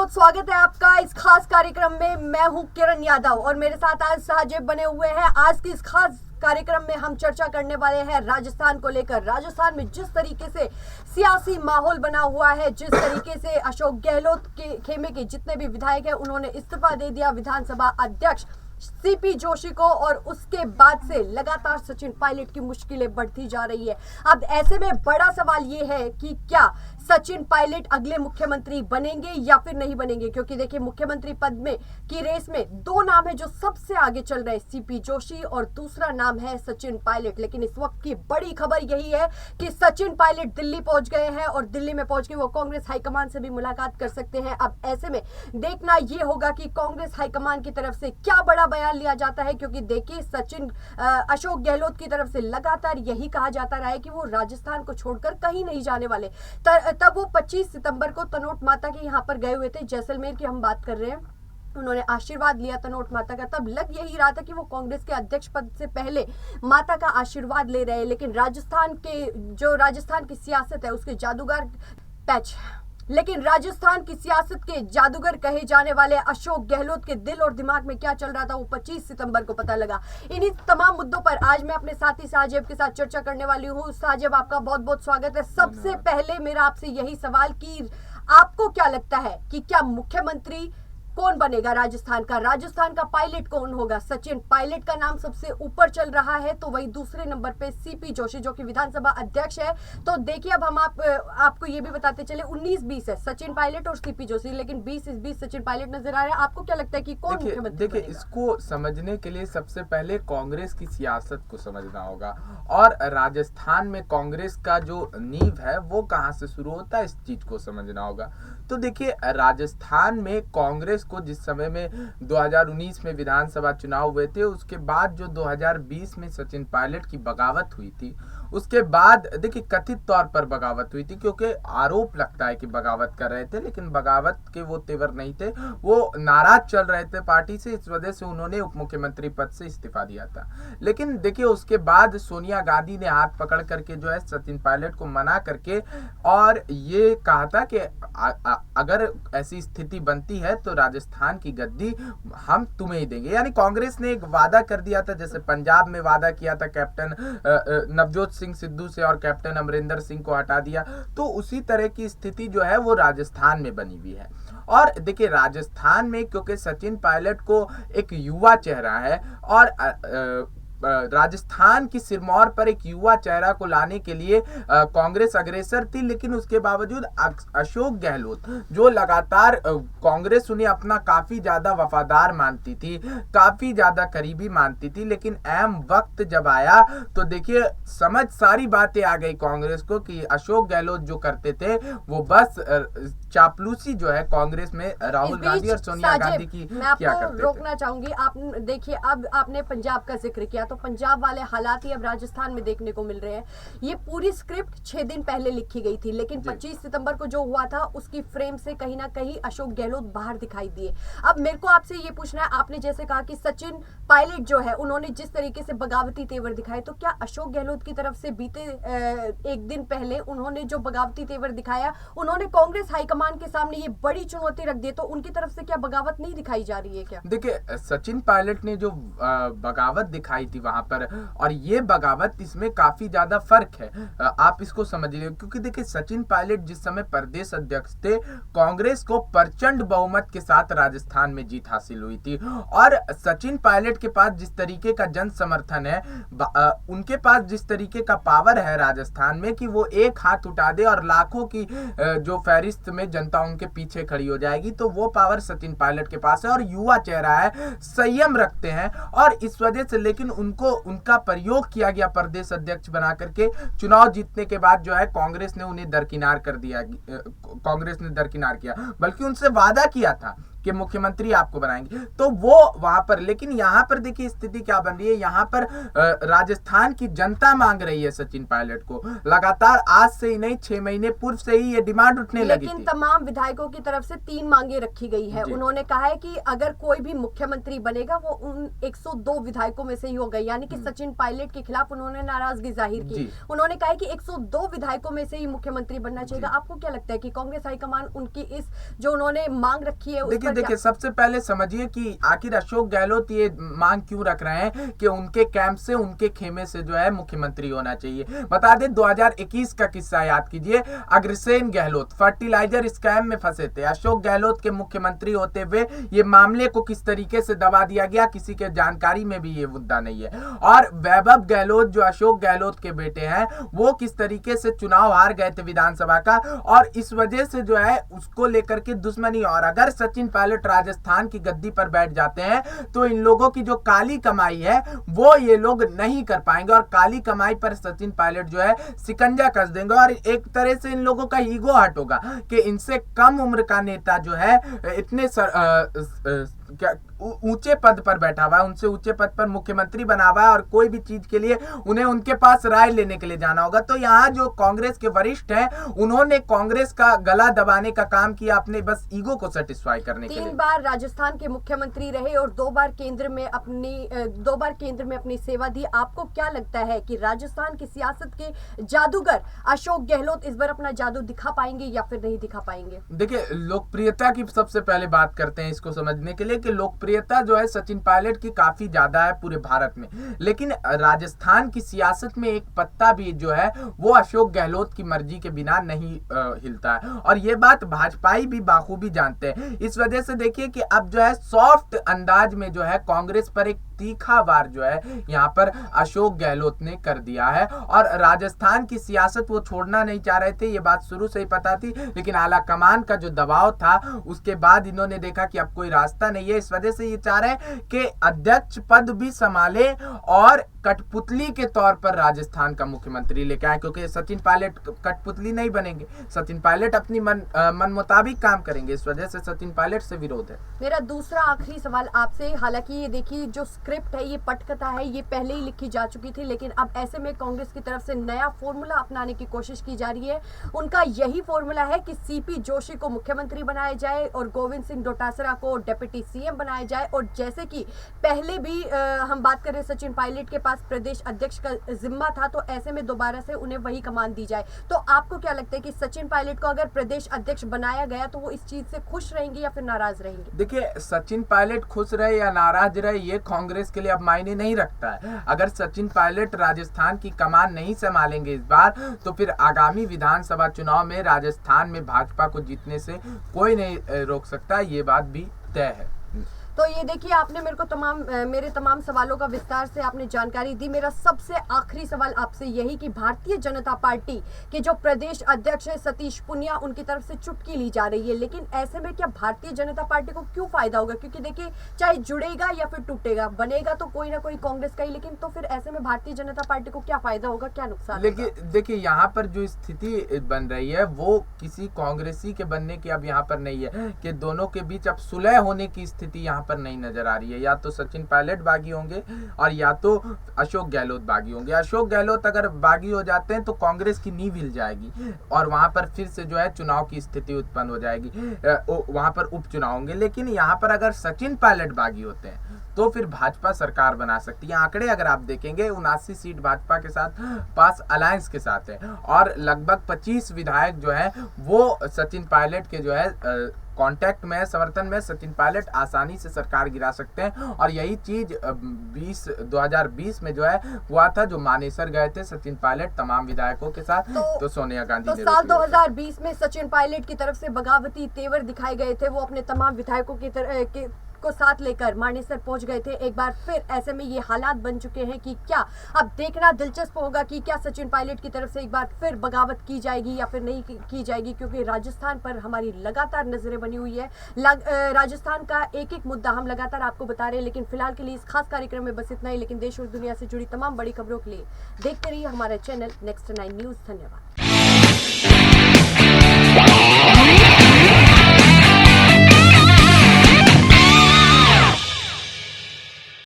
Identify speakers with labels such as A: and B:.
A: बहुत स्वागत है आपका इस खास कार्यक्रम में। मैं हूं किरण यादव और मेरे साथ आज साजिब बने हुए हैं। आज की इस खास कार्यक्रम में हम चर्चा करने वाले हैं राजस्थान को लेकर। राजस्थान में जिस तरीके से सियासी माहौल बना हुआ है, जिस तरीके से अशोक गहलोत के खेमे के जितने भी विधायक हैं उन्होंने इस्तीफा दे दिया विधानसभा अध्यक्ष सीपी जोशी को, और उसके बाद से लगातार सचिन पायलट की मुश्किलें बढ़ती जा रही है। अब ऐसे में बड़ा सवाल ये है कि क्या सचिन पायलट अगले मुख्यमंत्री बनेंगे या फिर नहीं बनेंगे, क्योंकि देखिए मुख्यमंत्री पद में की रेस में दो नाम है जो सबसे आगे चल रहे हैं, सीपी जोशी और दूसरा नाम है सचिन पायलट। लेकिन इस वक्त की बड़ी खबर यही है कि सचिन पायलट दिल्ली पहुंच गए हैं और दिल्ली में पहुंच के वो कांग्रेस हाईकमान से भी मुलाकात कर सकते हैं। अब ऐसे में देखना ये होगा कि कांग्रेस हाईकमान की तरफ से क्या बड़ा बयान लिया जाता है, क्योंकि देखिए अशोक गहलोत की तरफ से लगातार यही कहा जाता रहा है कि वो राजस्थान को छोड़कर कहीं नहीं जाने वाले। तब वो 25 सितंबर को तनोट माता के यहाँ पर गए हुए थे, जैसलमेर की हम बात कर रहे हैं। उन्होंने आशीर्वाद लिया तनोट माता का। तब लग यही रहा था कि वो कांग्रेस के अध्यक्ष पद से पहले माता का आशीर्वाद ले रहे हैं, लेकिन राजस्थान की सियासत है उसके राजस्थान की सियासत के जादूगर कहे जाने वाले अशोक गहलोत के दिल और दिमाग में क्या चल रहा था वो 25 सितंबर को पता लगा। इन्हीं तमाम मुद्दों पर आज मैं अपने साथी साजिब के साथ चर्चा करने वाली हूँ। साजिब, आपका बहुत बहुत स्वागत है। सबसे पहले मेरा आपसे यही सवाल कि आपको क्या लगता है कि क्या मुख्यमंत्री कौन बनेगा राजस्थान का पायलट कौन होगा? सचिन पायलट का नाम सबसे ऊपर चल रहा है, तो वही दूसरे नंबर पे सीपी जोशी जो कि विधानसभा अध्यक्ष है। तो देखिए अब हम आपको ये भी बताते चले 19-20 है सचिन पायलट और सीपी जोशी, लेकिन 20-20 सचिन पायलट नजर आ रहे हैं। आपको क्या लगता है कि कौन मुख्यमंत्री बनेगा?
B: देखिए, इसको समझने के लिए सबसे पहले कांग्रेस की सियासत को समझना होगा और राजस्थान में कांग्रेस का जो नींव है वो कहाँ से शुरू होता है, इस चीज को समझना होगा। तो देखिए, राजस्थान में कांग्रेस को जिस समय में 2019 में विधानसभा चुनाव हुए थे, उसके बाद जो 2020 में सचिन पायलट की बगावत हुई थी, उसके बाद देखिए कथित तौर पर बगावत हुई थी, क्योंकि आरोप लगता है कि बगावत कर रहे थे, लेकिन बगावत के वो तेवर नहीं थे, वो नाराज चल रहे थे पार्टी से, इस वजह से उन्होंने उप मुख्यमंत्री पद से इस्तीफा दिया था। लेकिन देखिए उसके बाद सोनिया गांधी ने हाथ पकड़ करके जो है सचिन पायलट को मना करके और ये कहा था कि अगर ऐसी स्थिति बनती है तो राजस्थान की गद्दी हम तुम्हें ही देंगे। यानी कांग्रेस ने एक वादा कर दिया था, जैसे पंजाब में वादा किया था कैप्टन नवजोत सिंह सिद्धू से और कैप्टन अमरिंदर सिंह को हटा दिया, तो उसी तरह की स्थिति जो है वो राजस्थान में बनी हुई है। और देखिए राजस्थान में क्योंकि सचिन पायलट को एक युवा चेहरा है और राजस्थान की सिरमौर पर एक युवा चेहरा को लाने के लिए कांग्रेस अग्रसर थी, लेकिन उसके बावजूद अशोक गहलोत जो लगातार कांग्रेस उन्हें अपना काफी ज्यादा वफादार मानती थी, काफी ज्यादा करीबी मानती थी, लेकिन अहम वक्त जब आया तो देखिए समझ सारी बातें आ गई कांग्रेस को कि अशोक गहलोत जो करते थे वो बस चापलूसी जो है कांग्रेस में राहुल गांधी और सोनिया गांधी की क्या करते थे।
A: रोकना चाहूंगी, आप देखिए अब आपने पंजाब का जिक्र किया, तो पंजाब वाले हालात ही अब राजस्थान में देखने को मिल रहे हैं। ये पूरी स्क्रिप्ट 6 दिन पहले लिखी गई थी, लेकिन 25 सितंबर को जो हुआ था उसकी फ्रेम से कहीं ना कहीं अशोक गहलोत बाहर दिखाई दिए। अब मेरे को आपसे ये पूछना है, आपने जैसे कहा कि सचिन पायलट जो है उन्होंने जिस तरीके से बगावती तेवर दिखाए, तो क्या अशोक गहलोत की तरफ से बीते एक दिन पहले उन्होंने जो बगावती तेवर दिखाया, उन्होंने कांग्रेस हाईकमान के सामने ये बड़ी चुनौती रख दी, तो उनकी तरफ से क्या बगावत नहीं दिखाई जा रही है क्या?
B: देखिए सचिन पायलट ने जो बगावत दिखाई थी वहां पर और ये बगावत, इसमें काफी ज्यादा फर्क है। आप इसको समझिए, क्योंकि देखिए सचिन पायलट जिस समय प्रदेश अध्यक्ष थे, कांग्रेस को प्रचंड बहुमत के साथ राजस्थान में जीत हासिल हुई थी और सचिन पायलट के पास जिस तरीके का जन समर्थन है, उनके पास जिस तरीके का पावर है राजस्थान में कि वो एक हाथ उठा दे और लाखों की जो फहरिस्त में जनता उनके पीछे खड़ी हो जाएगी, तो वो पावर सचिन पायलट के पास है और युवा चेहरा है, संयम रखते हैं और इस वजह से, लेकिन उनका प्रयोग किया गया प्रदेश अध्यक्ष बना करके। चुनाव जीतने के बाद जो है कांग्रेस ने उन्हें दरकिनार कर दिया, कांग्रेस ने दरकिनार किया, बल्कि उनसे वादा किया था कि मुख्यमंत्री आपको बनाएंगे, तो वो वहां पर, लेकिन यहाँ पर देखिए स्थिति क्या बन रही है। यहाँ पर राजस्थान की जनता मांग रही है सचिन पायलट को, लगातार आज से ही नहीं 6 महीने पूर्व से ही ये डिमांड उठने लगी थी।
A: लेकिन तमाम विधायकों की तरफ से 3 मांगे रखी गई है। उन्होंने कहा है कि अगर कोई भी मुख्यमंत्री बनेगा वो उन 102 विधायकों में से ही होगा, यानी कि सचिन पायलट के खिलाफ उन्होंने नाराजगी जाहिर की। उन्होंने कहा है कि 102 विधायकों में से ही मुख्यमंत्री बनना चाहिए। आपको क्या लगता है कि कांग्रेस हाईकमान उनकी इस जो उन्होंने मांग रखी है,
B: देखिए सबसे पहले समझिए कि आखिर अशोक गहलोत ये मांग क्यों रख रहे हैं कि उनके कैंप से, उनके खेमे से जो है मुख्यमंत्री होना चाहिए। बता दें 2021 का किस्सा याद कीजिए, अग्रसेन गहलोत फर्टिलाइजर स्कैम में फंसे थे। अशोक गहलोत के मुख्यमंत्री होते हुए ये मामले को किस तरीके से दबा दिया गया, किसी के जानकारी में भी ये मुद्दा नहीं है। और वैभव गहलोत जो अशोक गहलोत के बेटे हैं, वो किस तरीके से चुनाव हार गए थे विधानसभा का, और इस वजह से जो है उसको लेकर के दुश्मनी। और अगर सचिन पायलट राजस्थान की गद्दी पर बैठ जाते हैं तो इन लोगों की जो काली कमाई है वो ये लोग नहीं कर पाएंगे, और काली कमाई पर सचिन पायलट जो है शिकंजा कस देंगे। और एक तरह से इन लोगों का ईगो हर्ट होगा कि इनसे कम उम्र का नेता जो है इतने ऊंचे पद पर बैठा हुआ है, उनसे ऊंचे पद पर मुख्यमंत्री बना हुआ है, और कोई भी चीज के लिए उन्हें उनके पास राय लेने के लिए जाना होगा। तो यहाँ जो कांग्रेस के वरिष्ठ हैं, उन्होंने कांग्रेस का गला दबाने का काम किया, अपने बस ईगो को सेटिस्फाई करने के लिए।
A: 3 बार राजस्थान के मुख्यमंत्री रहे और 2 बार केंद्र में अपनी सेवा दी। आपको क्या लगता है कि राजस्थान की सियासत के जादूगर अशोक गहलोत इस बार अपना जादू दिखा पाएंगे या फिर नहीं दिखा पाएंगे?
B: देखिए लोकप्रियता की सबसे पहले बात करते हैं इसको समझने के लिए कि लोकप्रियता जो है सचिन पायलट की काफी ज्यादा है पूरे भारत में, लेकिन राजस्थान की सियासत में एक पत्ता भी जो है वो अशोक गहलोत की मर्जी के बिना नहीं हिलता है, और ये बात भाजपाई भी बाखूबी जानते हैं। इस वजह से देखिए कि अब जो है सॉफ्ट अंदाज में जो है कांग्रेस पर एक तीखा वार जो है यहाँ पर अशोक गहलोत ने कर दिया है, और राजस्थान की सियासत वो छोड़ना नहीं चाह रहे थे, ये बात शुरू से ही पता थी, लेकिन आला कमान का जो दबाव था उसके बाद इन्होंने देखा कि अब कोई रास्ता नहीं है। इस वजह से ये चाह रहे हैं कि अध्यक्ष पद भी संभाले और कठपुतली के तौर पर राजस्थान का मुख्यमंत्री लेके आए, क्योंकि सचिन पायलट कठपुतली नहीं बनेंगे, सचिन पायलट अपनी मन मुताबिक काम करेंगे। इस वजह से सचिन पायलट से विरोध है।
A: मेरा दूसरा आखिरी सवाल आपसे, हालांकि ये देखिए जो स्क्रिप्ट है, ये पटकथा है, ये पहले ही लिखी जा चुकी थी, लेकिन अब ऐसे में कांग्रेस की तरफ से नया फॉर्मूला अपनाने की कोशिश की जा रही है। उनका यही फॉर्मूला है कि सीपी जोशी को मुख्यमंत्री बनाया जाए और गोविंद सिंह डोटासरा को डिप्टी सीएम बनाया जाए, और जैसे कि पहले भी हम बात करें सचिन पायलट के पास प्रदेश अध्यक्ष का जिम्मा था, तो ऐसे में दोबारा से उन्हें वही कमान दी जाए। तो आपको क्या लगता है कि सचिन पायलट को अगर प्रदेश अध्यक्ष बनाया गया तो वो इस चीज से खुश रहेंगे या फिर नाराज रहेंगे?
B: देखिए सचिन पायलट खुश रहे या नाराज रहे ये कांग्रेस के लिए अब मायने नहीं रखता है। अगर सचिन पायलट राजस्थान की कमान नहीं संभालेंगे इस बार, तो फिर आगामी विधानसभा चुनाव में राजस्थान में भाजपा को जीतने से कोई नहीं रोक सकता, ये बात भी तय है।
A: तो ये देखिए आपने मेरे को मेरे तमाम सवालों का विस्तार से आपने जानकारी दी। मेरा सबसे आखिरी सवाल आपसे यही कि भारतीय जनता पार्टी के जो प्रदेश अध्यक्ष है सतीश पुनिया, उनकी तरफ से चुटकी ली जा रही है, लेकिन ऐसे में क्या भारतीय जनता पार्टी को क्यों फायदा होगा? क्योंकि देखिए चाहे जुड़ेगा या फिर टूटेगा, बनेगा तो कोई ना कोई कांग्रेस का ही, लेकिन तो फिर ऐसे में भारतीय जनता पार्टी को क्या फायदा होगा, क्या नुकसान?
B: देखिए यहाँ पर जो स्थिति बन रही है वो किसी कांग्रेसी के बनने की अब यहाँ पर नहीं है, कि दोनों के बीच अब सुलह होने की स्थिति यहाँ पर नहीं नजर आ रही है। या तो सचिन पायलट बागी होंगे और या तो अशोक गहलोत बागी होंगे। अशोक गहलोत अगर बागी हो जाते हैं तो कांग्रेस की नींव हिल जाएगी और वहां पर फिर से जो है चुनाव की स्थिति उत्पन्न हो जाएगी, वहां पर उपचुनाव होंगे। लेकिन यहाँ पर अगर सचिन पायलट बागी होते हैं तो फिर भाजपा सरकार बना सकती है। आंकड़े अगर आप देखेंगे 79 सीट भाजपा के साथ पास अलायंस के साथ है, और लगभग 25 विधायक जो है वो सचिन पायलट के जो है कांटेक्ट में, समर्थन में। सचिन पायलट आसानी से सरकार गिरा सकते हैं, और यही चीज 2020 में जो है हुआ था, जो मानेसर गए थे सचिन पायलट तमाम विधायकों के साथ, तो सोनिया गांधी ने
A: साल 2020 में सचिन पायलट की तरफ से बगावती तेवर दिखाए गए थे। वो अपने तमाम विधायकों को साथ लेकर मानेसर पहुंच गए थे। एक बार फिर ऐसे में ये हालात बन चुके हैं कि क्या अब देखना दिलचस्प होगा कि क्या सचिन पायलट की तरफ से एक बार फिर बगावत की जाएगी या फिर नहीं की जाएगी, क्योंकि राजस्थान पर हमारी लगातार नजरें बनी हुई है। राजस्थान का एक एक मुद्दा हम लगातार आपको बता रहे हैं, लेकिन फिलहाल के लिए इस खास कार्यक्रम में बस इतना ही। लेकिन देश और दुनिया से जुड़ी तमाम बड़ी खबरों के लिए देखते रहिए हमारा चैनल नेक्स्ट 9 न्यूज। धन्यवाद।